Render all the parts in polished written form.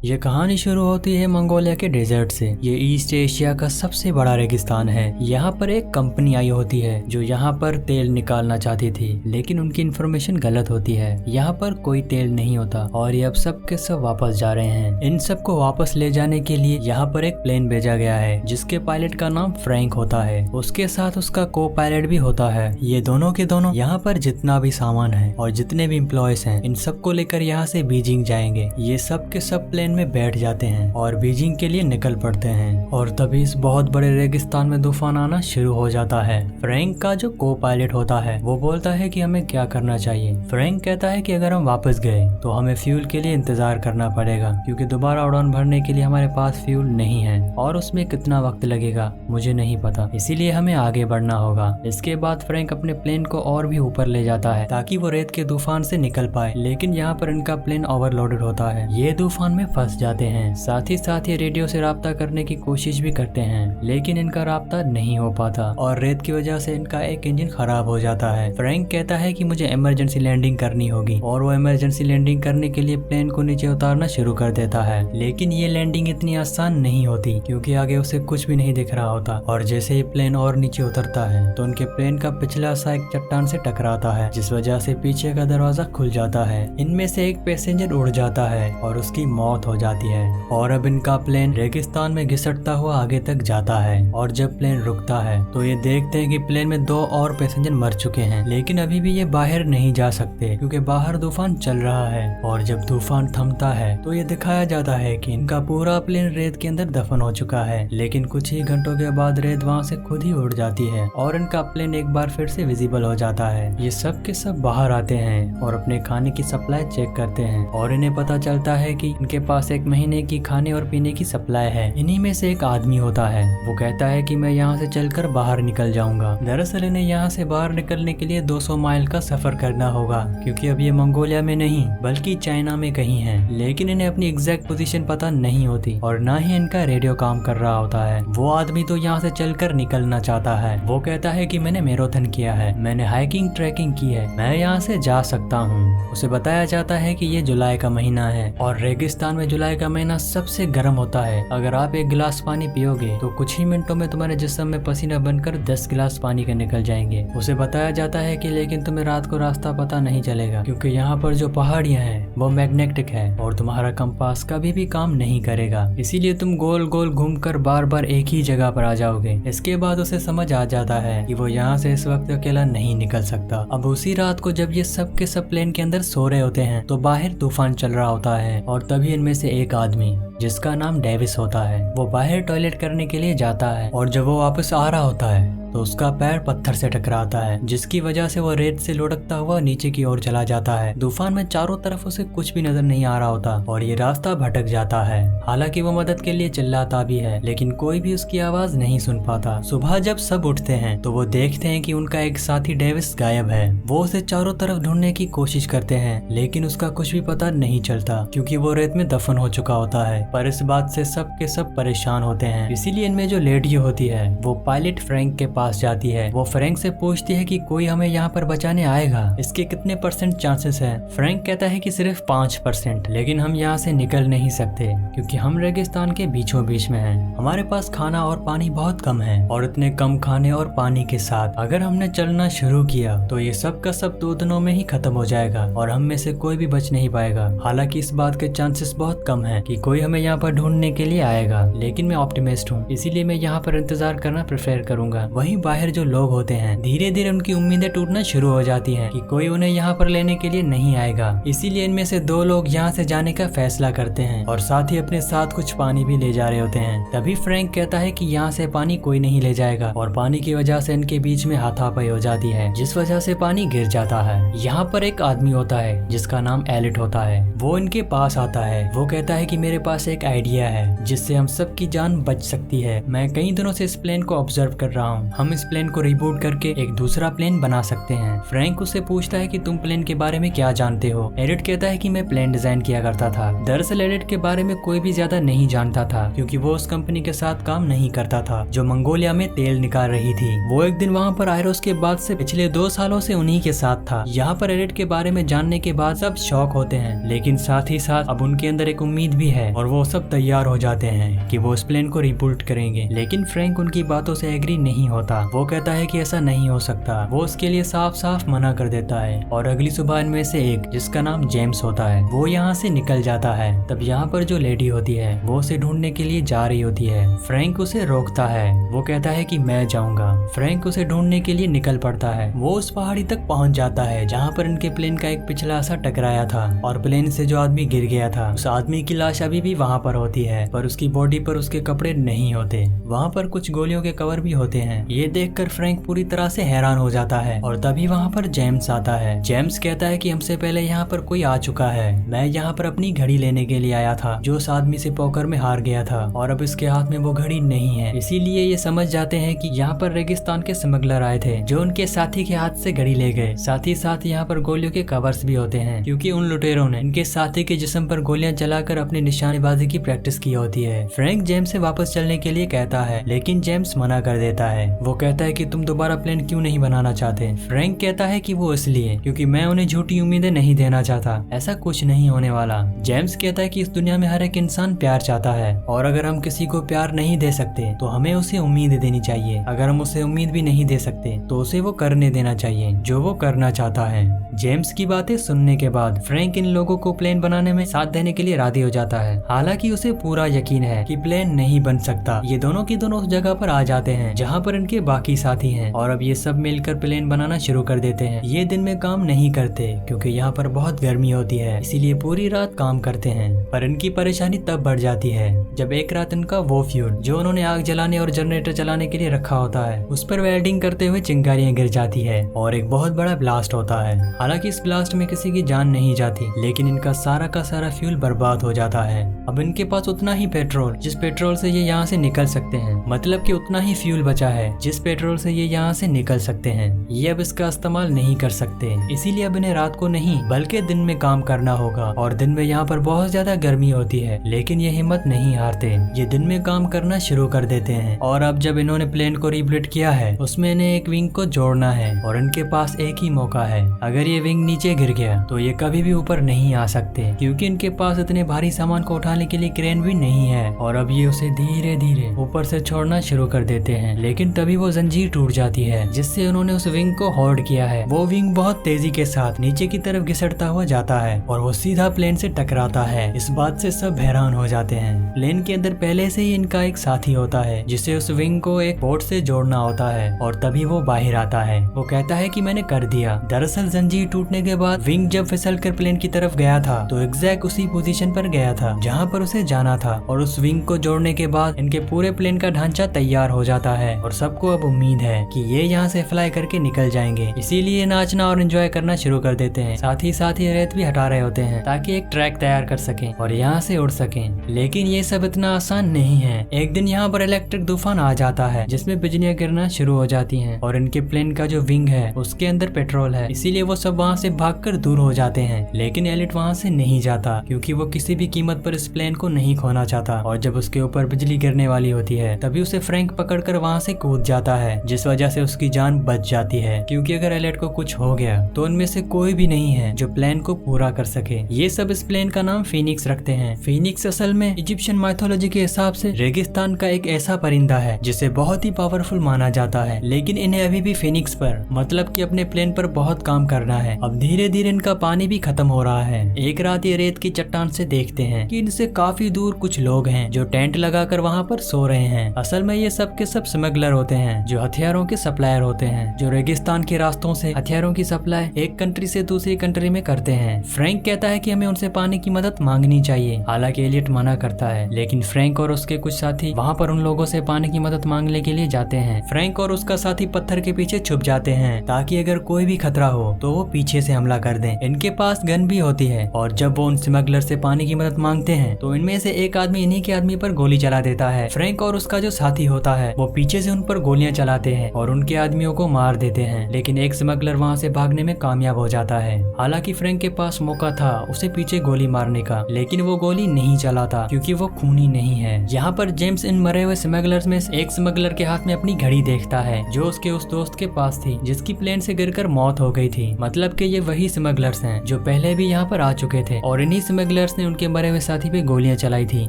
ये कहानी शुरू होती है मंगोलिया के डेजर्ट से। ये ईस्ट एशिया का सबसे बड़ा रेगिस्तान है। यहाँ पर एक कंपनी आई होती है जो यहाँ पर तेल निकालना चाहती थी, लेकिन उनकी इन्फॉर्मेशन गलत होती है। यहाँ पर कोई तेल नहीं होता और ये अब सब के सब वापस जा रहे हैं। इन सब को वापस ले जाने के लिए यहाँ पर एक प्लेन भेजा गया है जिसके पायलट का नाम फ्रैंक होता है। उसके साथ उसका को पायलट भी होता है। ये दोनों के दोनों यहाँ पर जितना भी सामान है और जितने भी एम्प्लॉयज हैं, इन सबको लेकर यहाँ से बीजिंग जाएंगे। ये सब के सब प्लेन में बैठ जाते हैं और बीजिंग के लिए निकल पड़ते हैं। और तभी इस बहुत बड़े रेगिस्तान में तूफान आना शुरू हो जाता है। फ्रैंक का जो को पायलट होता है वो बोलता है कि हमें क्या करना चाहिए। फ्रैंक कहता है कि अगर हम वापस गए तो हमें फ्यूल के लिए इंतजार करना पड़ेगा, क्योंकि दोबारा उड़ान भरने के लिए हमारे पास फ्यूल नहीं है और उसमें कितना वक्त लगेगा मुझे नहीं पता, इसीलिए हमें आगे बढ़ना होगा। इसके बाद फ्रैंक अपने प्लेन को और भी ऊपर ले जाता है ताकि वो रेत के तूफान से निकल पाए, लेकिन यहाँ पर इनका प्लेन ओवरलोडेड होता है। ये तूफान में फंस जाते हैं। साथ ही साथ ये रेडियो से राब्ता करने की कोशिश भी करते हैं, लेकिन इनका राब्ता नहीं हो पाता और रेत की वजह से इनका एक इंजन खराब हो जाता है। फ्रैंक कहता है कि मुझे इमरजेंसी लैंडिंग करनी होगी और वो इमरजेंसी लैंडिंग करने के लिए प्लेन को नीचे उतारना शुरू कर देता है। लेकिन ये लैंडिंग इतनी आसान नहीं होती क्योंकि आगे उसे कुछ भी नहीं दिख रहा होता और जैसे ही प्लेन और नीचे उतरता है तो उनके प्लेन का पिछला हिस्सा एक चट्टान से टकराता है, जिस वजह से पीछे का दरवाजा खुल जाता है। इनमें से एक पैसेंजर उड़ जाता है और उसकी मौत हो जाती है और अब इनका प्लेन रेगिस्तान में घिसटता हुआ आगे तक जाता है। और जब प्लेन रुकता है तो ये देखते हैं कि प्लेन में 2 और पैसेंजर मर चुके हैं, लेकिन अभी भी ये बाहर नहीं जा सकते क्योंकि बाहर तूफान चल रहा है। और जब तूफान थमता है तो ये दिखाया जाता है कि इनका पूरा प्लेन रेत के अंदर दफन हो चुका है, लेकिन कुछ ही घंटों के बाद रेत वहाँ से खुद ही उड़ जाती है और इनका प्लेन एक बार फिर से विजिबल हो जाता है। ये सब के सब बाहर आते हैं और अपने खाने की सप्लाई चेक करते हैं और इन्हें पता चलता है कि इनके पास 1 महीने की खाने और पीने की सप्लाई है। इन्हीं में से एक आदमी होता है, वो कहता है कि मैं यहाँ से चलकर बाहर निकल जाऊंगा। दरअसल इन्हें यहाँ से बाहर निकलने के लिए 200 माइल का सफर करना होगा, क्योंकि अब ये मंगोलिया में नहीं बल्कि चाइना में कहीं है। लेकिन इन्हें अपनी एग्जैक्ट पोजीशन पता नहीं होती और ना ही इनका रेडियो काम कर रहा होता है। वो आदमी तो यहाँ से चलकर निकलना चाहता है। वो कहता है कि मैंने मैराथन किया है, मैंने हाइकिंग ट्रैकिंग की है, मैं यहाँ से जा सकता हूँ। उसे बताया जाता है कि ये जुलाई का महीना है और रेगिस्तान में जुलाई का महीना सबसे गर्म होता है। अगर आप 1 गिलास पानी पियोगे तो कुछ ही मिनटों में तुम्हारे जिस्म में पसीना बनकर 10 गिलास पानी के निकल जाएंगे। उसे बताया जाता है कि लेकिन तुम्हें रात को रास्ता पता नहीं चलेगा, क्योंकि यहाँ पर जो पहाड़ियाँ हैं वो मैग्नेटिक है और तुम्हारा कंपास कभी भी काम नहीं करेगा, इसीलिए तुम गोल गोल घूमकर बार बार एक ही जगह पर आ जाओगे। इसके बाद उसे समझ आ जाता है कि वो यहाँ से इस वक्त अकेला नहीं निकल सकता। अब उसी रात को जब ये सब के सब प्लेन के अंदर सो रहे होते हैं तो बाहर तूफान चल रहा होता है और तभी इनमें से एक आदमी जिसका नाम डेविस होता है वो बाहर टॉयलेट करने के लिए जाता है और जब वो वापस आ रहा होता है तो उसका पैर पत्थर से टकराता है, जिसकी वजह से वो रेत से लुढ़कता हुआ नीचे की ओर चला जाता है। तूफान में चारों तरफ उसे कुछ भी नजर नहीं आ रहा होता और ये रास्ता भटक जाता है। हालांकि वो मदद के लिए चिल्लाता भी है, लेकिन कोई भी उसकी आवाज नहीं सुन पाता। सुबह जब सब उठते हैं तो वो देखते हैं कि उनका एक साथी डेविस गायब है। वो उसे चारों तरफ ढूंढने की कोशिश करते हैं, लेकिन उसका कुछ भी पता नहीं चलता क्योंकि वो रेत में दफन हो चुका होता है। पर इस बात से सब के सब परेशान होते हैं, इसीलिए इनमें जो लेडी होती है वो पायलट फ्रैंक के पास जाती है। वो फ्रैंक से पूछती है कि कोई हमें यहाँ पर बचाने आएगा, इसके कितने % चांसेस है। फ्रैंक कहता है कि सिर्फ 5%, लेकिन हम यहाँ से निकल नहीं सकते क्योंकि हम रेगिस्तान के बीचों बीच में हैं। हमारे पास खाना और पानी बहुत कम है और इतने कम खाने और पानी के साथ अगर हमने चलना शुरू किया तो ये सब का सब 2 दिनों में ही खत्म हो जाएगा और हम में से कोई भी बच नहीं पाएगा। हालांकि इस बात के चांसेस बहुत कम है कि कोई हमें यहाँ पर ढूंढने के लिए आएगा, लेकिन मैं ऑप्टिमिस्ट हूँ, इसीलिए मैं यहाँ पर इंतजार करना प्रेफर करूंगा। वहीं बाहर जो लोग होते हैं धीरे धीरे उनकी उम्मीदें टूटना शुरू हो जाती हैं कि कोई उन्हें यहाँ पर लेने के लिए नहीं आएगा। इसीलिए इनमें से 2 लोग यहाँ से जाने का फैसला करते हैं और साथ ही अपने साथ कुछ पानी भी ले जा रहे होते हैं। तभी फ्रैंक कहता है कि यहाँ से पानी कोई नहीं ले जाएगा और पानी की वजह से इनके बीच में हाथापाई हो जाती है, जिस वजह से पानी गिर जाता है। यहाँ पर एक आदमी होता है जिसका नाम एलिट होता है। वो इनके पास आता है। वो कहता है कि मेरे पास एक आइडिया है जिससे हम सबकी जान बच सकती है। मैं कई दिनों से इस प्लेन को ऑब्जर्व कर रहा हूँ, हम इस प्लेन को रिबूट करके एक दूसरा प्लेन बना सकते हैं। फ्रैंक उससे पूछता है कि तुम प्लेन के बारे में क्या जानते हो। एडिट कहता है कि मैं प्लेन डिजाइन किया करता था। दरअसल एडिट के बारे में कोई भी ज्यादा नहीं जानता था क्योंकि वो उस कंपनी के साथ काम नहीं करता था जो मंगोलिया में तेल निकाल रही थी। वो एक दिन वहाँ पर आयरोस के बाद से पिछले 2 सालों से उन्हीं के साथ था। यहाँ पर एडिट के बारे में जानने के बाद सब शॉक होते हैं, लेकिन साथ ही साथ अब उनके अंदर एक उम्मीद भी है और वो सब तैयार हो जाते हैं कि वो इस प्लेन को रिबूट करेंगे, लेकिन फ्रैंक उनकी बातों से एग्री नहीं होता। वो कहता है कि ऐसा नहीं हो सकता। वो उसके लिए साफ साफ मना कर देता है और अगली सुबह इनमें से एक, जिसका नाम जेम्स होता है, वो यहाँ से निकल जाता है। तब यहाँ पर जो लेडी होती है वो उसे ढूंढने के लिए जा रही होती है। फ्रैंक उसे रोकता है। वो कहता है कि मैं जाऊंगा। फ्रैंक उसे ढूंढने के लिए निकल पड़ता है। वो उस पहाड़ी तक पहुंच जाता है जहाँ पर इनके प्लेन का एक पिछला हिस्सा टकराया था और प्लेन से जो आदमी गिर गया था, उस आदमी की लाश अभी भी वहाँ पर होती है, पर उसकी बॉडी पर उसके कपड़े नहीं होते। वहाँ पर कुछ गोलियों के कवर भी होते हैं। ये देखकर फ्रैंक पूरी तरह से हैरान हो जाता है और तभी वहाँ पर जेम्स आता है। जेम्स कहता है कि हमसे पहले यहाँ पर कोई आ चुका है। मैं यहाँ पर अपनी घड़ी लेने के लिए आया था जो उस आदमी से पोकर में हार गया था और अब इसके हाथ में वो घड़ी नहीं है। इसीलिए ये समझ जाते हैं कि यहाँ पर रेगिस्तान के स्मगलर आए थे जो उनके साथी के हाथ से घड़ी ले गए। साथ ही साथ यहाँ पर गोलियों के कवर्स भी होते हैं क्योंकि उन लुटेरों ने इनके साथी के जिस्म पर गोलियां चलाकर अपनी निशानेबाजी की प्रैक्टिस की होती है। फ्रैंक जेम्स से वापस चलने के लिए कहता है, लेकिन जेम्स मना कर देता है। वो कहता है कि तुम दोबारा प्लेन क्यों नहीं बनाना चाहते। फ्रैंक कहता है कि वो इसलिए क्योंकि मैं उन्हें झूठी उम्मीदें नहीं देना चाहता। ऐसा कुछ नहीं होने वाला। जेम्स कहता है कि इस दुनिया में हर एक इंसान प्यार चाहता है और अगर हम किसी को प्यार नहीं दे सकते तो हमें उसे उम्मीद देनी चाहिए। अगर हम उसे उम्मीद भी नहीं दे सकते तो उसे वो करने देना चाहिए जो वो करना चाहता है। जेम्स की बातें सुनने के बाद फ्रैंक इन लोगों को प्लेन बनाने में साथ देने के लिए राजी हो जाता है। हालांकि उसे पूरा यकीन है कि प्लेन नहीं बन सकता। ये दोनों की दोनों उस जगह पर आ जाते हैं जहाँ पर इनके बाकी साथी हैं और अब ये सब मिलकर प्लेन बनाना शुरू कर देते हैं। ये दिन में काम नहीं करते क्योंकि यहाँ पर बहुत गर्मी होती है, इसीलिए पूरी रात काम करते हैं। पर इनकी परेशानी तब बढ़ जाती है जब एक रात इनका वो फ्यूल जो उन्होंने आग जलाने और जनरेटर चलाने के लिए रखा होता है उस पर वेल्डिंग करते हुए चिंगारियां गिर जाती है और एक बहुत बड़ा ब्लास्ट होता है। हालांकि इस ब्लास्ट में किसी की जान नहीं जाती, लेकिन इनका सारा का सारा फ्यूल बर्बाद हो जाता है। अब इनके पास उतना ही पेट्रोल जिस पेट्रोल से ये यहाँ से निकल सकते हैं, मतलब कि उतना ही फ्यूल बचा है जिस पेट्रोल से ये यहाँ से निकल सकते हैं। ये अब इसका इस्तेमाल नहीं कर सकते, इसीलिए अब इन्हें रात को नहीं बल्कि दिन में काम करना होगा। और दिन में यहाँ पर बहुत ज्यादा गर्मी होती है, लेकिन ये हिम्मत नहीं हारते। ये दिन में काम करना शुरू कर देते हैं और अब जब इन्होंने प्लेन को रिबिल्ड किया है उसमें इन्हें एक विंग को जोड़ना है और इनके पास एक ही मौका है। अगर ये विंग नीचे गिर गया तो ये कभी भी ऊपर नहीं आ सकते क्योंकि इनके पास इतने भारी सामान को उठाने के लिए क्रेन भी नहीं है। और अब ये उसे धीरे धीरे ऊपर से छोड़ना शुरू कर देते हैं, लेकिन तभी वो जंजीर टूट जाती है जिससे उन्होंने उस विंग को होल्ड किया है। वो विंग बहुत तेजी के साथ नीचे की तरफ घिसटता हुआ जाता है और वो सीधा प्लेन से टकराता है। इस बात से सब हैरान हो जाते हैं। प्लेन के अंदर पहले से ही इनका एक साथी होता है जिसे उस विंग को एक बोर्ड से जोड़ना होता है और तभी वो बाहर आता है। वो कहता है कि मैंने कर दिया। दरअसल जंजीर टूटने के बाद विंग जब फिसल कर प्लेन की तरफ गया था तो एग्जैक्ट उसी पोजीशन पर गया था जहाँ पर उसे जाना था। और उस विंग को जोड़ने के बाद इनके पूरे प्लेन का ढांचा तैयार हो जाता है और सबको अब उम्मीद है कि ये यहाँ से फ्लाई करके निकल जाएंगे। इसीलिए नाचना और एंजॉय करना शुरू कर देते हैं। साथ ही रेत भी हटा रहे होते हैं ताकि एक ट्रैक तैयार कर सकें और यहाँ से उड़ सकें। लेकिन ये सब इतना आसान नहीं है। एक दिन यहाँ पर इलेक्ट्रिक तूफान आ जाता है जिसमें बिजलियां गिरना शुरू हो जाती हैं और इनके प्लेन का जो विंग है उसके अंदर पेट्रोल है, इसीलिए वो सब वहाँ से भागकर दूर हो जाते हैं। लेकिन एलिट वहाँ से नहीं जाता क्योंकि वो किसी भी कीमत पर इस प्लेन को नहीं खोना चाहता। और जब उसके ऊपर बिजली गिरने वाली होती है तभी उसे फ्रैंक पकड़कर वहाँ से कूद जाता है, जिस वजह से उसकी जान बच जाती है क्योंकि अगर एलिट को कुछ हो गया तो उनमें से कोई भी नहीं है जो प्लेन को पूरा कर सके। ये सब इस प्लेन का नाम फीनिक्स रखते हैं। फीनिक्स असल में इजिप्शियन माइथोलॉजी के हिसाब से रेगिस्तान का एक ऐसा परिंदा है जिसे बहुत ही पावरफुल माना जाता है, लेकिन इन्हें अभी भी फीनिक्स पर मतलब कि अपने प्लेन पर बहुत काम करना है। अब धीरे धीरे इनका पानी भी खत्म हो रहा है। एक रात ये रेत की चट्टान से देखते हैं कि इनसे काफी दूर कुछ लोग हैं जो टेंट लगाकर वहाँ पर सो रहे हैं। असल में ये सब के सब स्मगलर होते हैं जो हथियारों के सप्लायर होते हैं, जो रेगिस्तान के रास्तों से हथियारों की सप्लाई एक कंट्री से दूसरी कंट्री में करते हैं। फ्रैंक कहता है कि हमें उनसे पानी की मदद मांगनी चाहिए, हालांकि एलियट मना करता है। लेकिन फ्रैंक और उसके कुछ साथी वहाँ पर उन लोगों से पानी की मदद मांगने के लिए जाते हैं। फ्रैंक और उसका साथी पत्थर के पीछे छुप जाते हैं ताकि अगर कोई भी खतरा हो तो वो पीछे से हमला कर दें। इनके पास गन भी होती है और जब वो उन स्मगलर से पानी की मदद मांगते हैं तो इनमें से एक आदमी इन्हीं के आदमी पर गोली चला देता है। फ्रैंक और उसका जो साथी होता है वो पीछे से उन पर गोलियां चलाते हैं और उनके आदमियों को मार देते हैं, लेकिन एक स्मगलर वहाँ से भागने में कामयाब हो जाता है। हालांकि फ्रैंक के पास मौका था उसे पीछे गोली मारने का, लेकिन वो गोली नहीं चलाता क्योंकि वो खूनी नहीं है। यहाँ पर जेम्स इन मरे हुए स्मगलर्स में एक स्मगलर के हाथ में अपनी घड़ी देखता है जो उसके उस दोस्त के पास थी जिसकी प्लेन से गिरकर मौत हो गई थी। मतलब कि ये वही स्मगलर्स हैं जो पहले भी यहाँ पर आ चुके थे और इन्हीं स्मगलर्स ने उनके मरे हुए साथी पे गोलियां चलाई थी।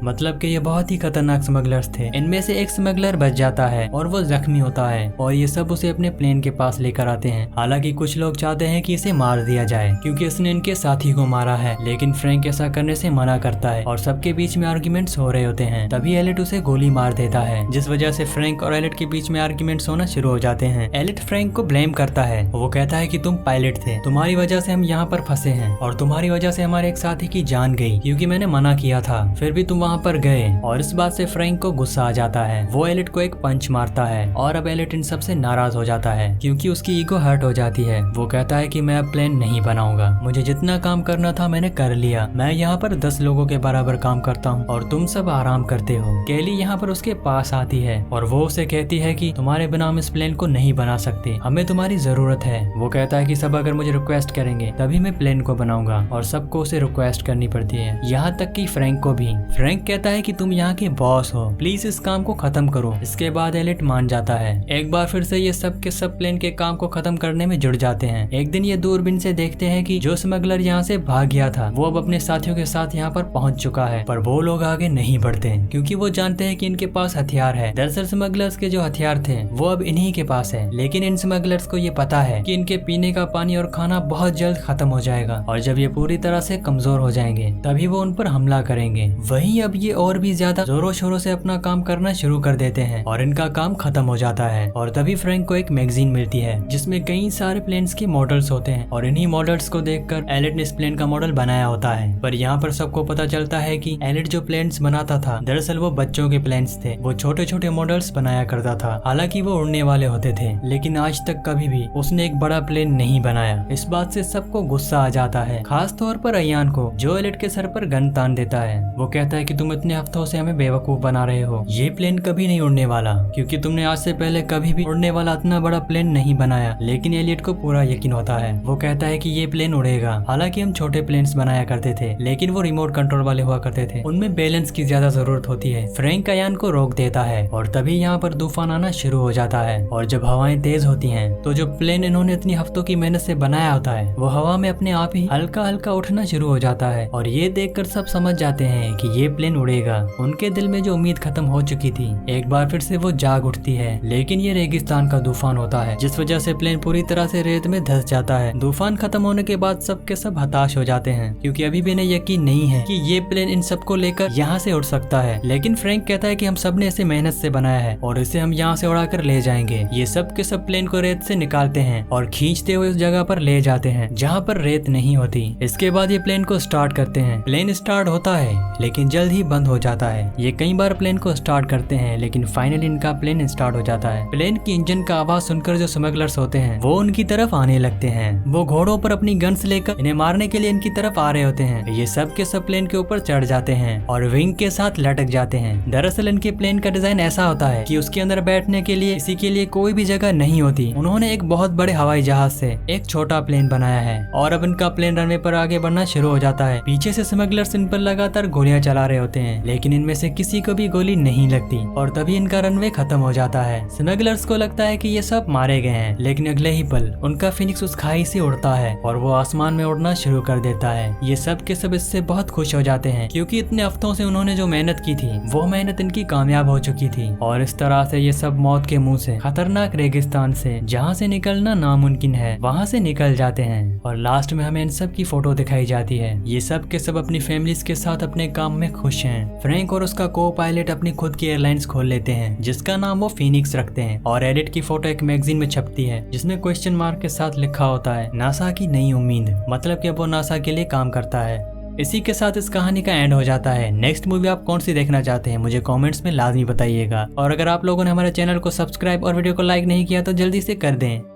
मतलब कि ये बहुत ही खतरनाक स्मगलर्स थे। इनमें से एक स्मगलर बच जाता है और वो जख्मी होता है और ये सब उसे अपने प्लेन के पास लेकर आते हैं। हालांकि कुछ लोग चाहते हैं कि इसे मार दिया जाए क्योंकि इसने इनके साथी को मारा है, लेकिन फ्रैंक ऐसा करने से मना करता है और सबके बीच में आर्ग्यूमेंट्स हो रहे होते हैं। तभी एलिट उसे गोली मार देता है, जिस वजह से फ्रैंक और एलिट के बीच में आर्ग्यूमेंट्स होना शुरू हो जाते हैं। एलिट फ्रैंक को ब्लेम करता है, वो कहता है कि तुम पायलट थे, तुम्हारी वजह से हम यहाँ पर फंसे हैं और तुम्हारी वजह से हमारे एक साथी की जान गई क्योंकि मैंने मना किया था, फिर भी तुम वहाँ पर गए। और इस बात से फ्रैंक को गुस्सा आ जाता है, वो एलिट को एक पंच मारता है और अब एलिट इन सबसे नाराज हो जाता है क्योंकि उसकी ईगो हर्ट हो जाती है। वो कहता है कि मैं अब प्लेन नहीं बनाऊंगा, मुझे जितना काम करना था मैंने कर लिया, मैं यहाँ पर 10 लोगों के बराबर काम करता हूँ और तुम सब आराम करते हो। केली यहाँ पर उसके पास आती है और वो उसे कहती है कि तुम्हारे बिना हम इस प्लेन को नहीं बना सकते, हमें तुम्हारी जरूरत है। वो कहता है कि सब अगर मुझे रिक्वेस्ट करेंगे तभी मैं प्लेन को बनाऊंगा और सबको उसे रिक्वेस्ट करनी पड़ती है, यहाँ तक कि फ्रैंक को भी। फ्रैंक कहता है कि तुम यहाँ के बॉस हो, प्लीज इस काम को खत्म करो। इसके बाद एलिट मान जाता है। एक बार फिर से ये सब के सब प्लेन के काम को खत्म करने में जुड़ जाते हैं। एक दिन ये दूरबीन से देखते हैं कि जो स्मगलर यहाँ से भाग गया था वो अब अपने साथियों के साथ यहाँ पर पहुंच चुका है, पर वो लोग आगे नहीं बढ़ते क्योंकि वो जानते हैं कि इनके पास हथियार है। दरअसल स्मगलर्स के जो हथियार थे वो अब इन्हीं के पास है, लेकिन इन स्मगलर्स को ये पता है कि इनके पीने का पानी और खाना बहुत जल्द खत्म हो जाएगा और जब ये पूरी तरह से कमजोर हो जाएंगे तभी वो उन पर हमला करेंगे। वहीं अब ये और भी ज्यादा जोरों शोरों से अपना काम करना शुरू कर देते हैं और इनका काम खत्म हो जाता है। और तभी फ्रैंक को एक मैगजीन मिलती है जिसमें कई सारे प्लेन्स के मॉडल्स होते हैं और इन्हीं मॉडल्स को देखकर एलिट ने इस प्लेन का मॉडल बनाया होता है। पर यहाँ पर सबको पता चलता है कि एलिट जो प्लेन्स बनाता था दरअसल वो बच्चों के प्लेन्स थे, वो छोटे छोटे मॉडल्स बनाया करता था। हालांकि वो उड़ने वाले होते थे, लेकिन आज तक कभी भी उसने एक बड़ा प्लेन नहीं बनाया। इस बात से सबको गुस्सा आ जाता है, खास तौर पर अयान को, जो एलिट के सर पर गन तान देता है। वो कहता है कि तुम इतने हफ्तों से हमें बेवकूफ बना रहे हो, ये प्लेन कभी नहीं उड़ने वाला क्योंकि तुमने आज से पहले कभी भी उड़ने वाला इतना बड़ा प्लेन नहीं बनाया। लेकिन एलिट को पूरा यकीन होता है, वो कहता है कि ये प्लेन उड़ेगा। हालांकि हम छोटे प्लेन्स बनाया करते थे, लेकिन वो रिमोट कंट्रोल वाले हुआ करते थे, उनमें बैलेंस की ज्यादा जरूरत होती है। फ्रैंक अयान को रोक देता है और तभी यहाँ पर तूफान आना शुरू हो जाता है और जब हवाएं तेज होती हैं तो जो प्लेन इन्होंने इतनी हफ्तों की मेहनत से बनाया होता है वो हवा में अपने आप ही हल्का हल्का उठना शुरू हो जाता है और ये देखकर सब समझ जाते हैं कि ये प्लेन उड़ेगा। उनके दिल में जो उम्मीद खत्म हो चुकी थी एक बार फिर से वो जाग उठती है, लेकिन ये रेगिस्तान का तूफान होता है जिस वजह से प्लेन पूरी तरह से रेत में धंस जाता है। तूफान खत्म होने के बाद सब के सब हताश हो जाते हैं क्योंकि अभी भी इन्हें यकीन नहीं है कि ये प्लेन इन सबको लेकर यहाँ से उड़ सकता है। लेकिन फ्रैंक कहता है कि हम सब ने इसे मेहनत से बनाया है और इसे हम यहाँ से उड़ाकर ले जाएंगे। ये सब के सब प्लेन को रेत से निकालते हैं और खींचते हुए उस जगह पर ले जाते हैं जहाँ पर रेत नहीं होती। इसके बाद ये प्लेन को स्टार्ट करते हैं। प्लेन स्टार्ट होता है लेकिन जल्द ही बंद हो जाता है। ये कई बार प्लेन को स्टार्ट करते हैं लेकिन फाइनली इनका प्लेन स्टार्ट हो जाता है। प्लेन की इंजन का आवाज सुनकर जो स्मगलर्स होते हैं वो उनकी तरफ आने लगते हैं। वो घोड़ों पर अपनी गन्स लेकर इन्हें मारने के लिए इनकी तरफ आ रहे होते हैं। ये सब के सब प्लेन के ऊपर चढ़ जाते हैं और विंग के साथ लटक जाते हैं। दरअसल इनके प्लेन का डिजाइन ऐसा होता है कि उसके अंदर बैठने के लिए किसी के लिए कोई भी जगह नहीं होती। उन्होंने एक बहुत बड़े हवाई जहाज से एक छोटा प्लेन बनाया है और अब इनका प्लेन रनवे पर आगे बढ़ना शुरू हो जाता है। पीछे से स्मगलर्स इन पर लगातार गोलियां चला रहे होते हैं लेकिन इनमें से किसी को भी गोली नहीं लगती और तभी इनका रनवे खत्म हो जाता है। स्मगलर्स को लगता है कि ये सब मारे गए हैं, लेकिन अगले ही पल उनका फिनिक्स उस खाई से उड़ता है और वो आसमान में उड़ना शुरू कर देता है। ये सब के सब इससे बहुत खुश हो जाते हैं क्योंकि इतने हफ्तों से उन्होंने जो मेहनत की थी वो मेहनत इनकी कामयाब हो चुकी थी और इस तरह से ये सब मौत के मुंह से, खतरनाक रेगिस्तान से जहाँ से निकलना नामुमकिन है, वहाँ से निकल जाते हैं। और लास्ट में हमें इन सब की फोटो दिखाई जाती है। ये सब के सब अपनी फैमिलीज के साथ अपने काम में खुश हैं। फ्रैंक और उसका को पायलट अपनी खुद की एयरलाइंस खोल लेते हैं जिसका नाम वो फीनिक्स रखते हैं और एडिट की फोटो एक मैगजीन में छपती है जिसमें क्वेश्चन मार्क के साथ लिखा होता है नासा की नई उम्मीद, मतलब कि अब वो नासा के लिए काम करता है। इसी के साथ इस कहानी का एंड हो जाता है। नेक्स्ट मूवी आप कौन सी देखना चाहते हैं मुझे कमेंट्स में लाजमी बताइएगा और अगर आप लोगों ने हमारे चैनल को सब्सक्राइब और वीडियो को लाइक नहीं किया तो जल्दी से कर दें।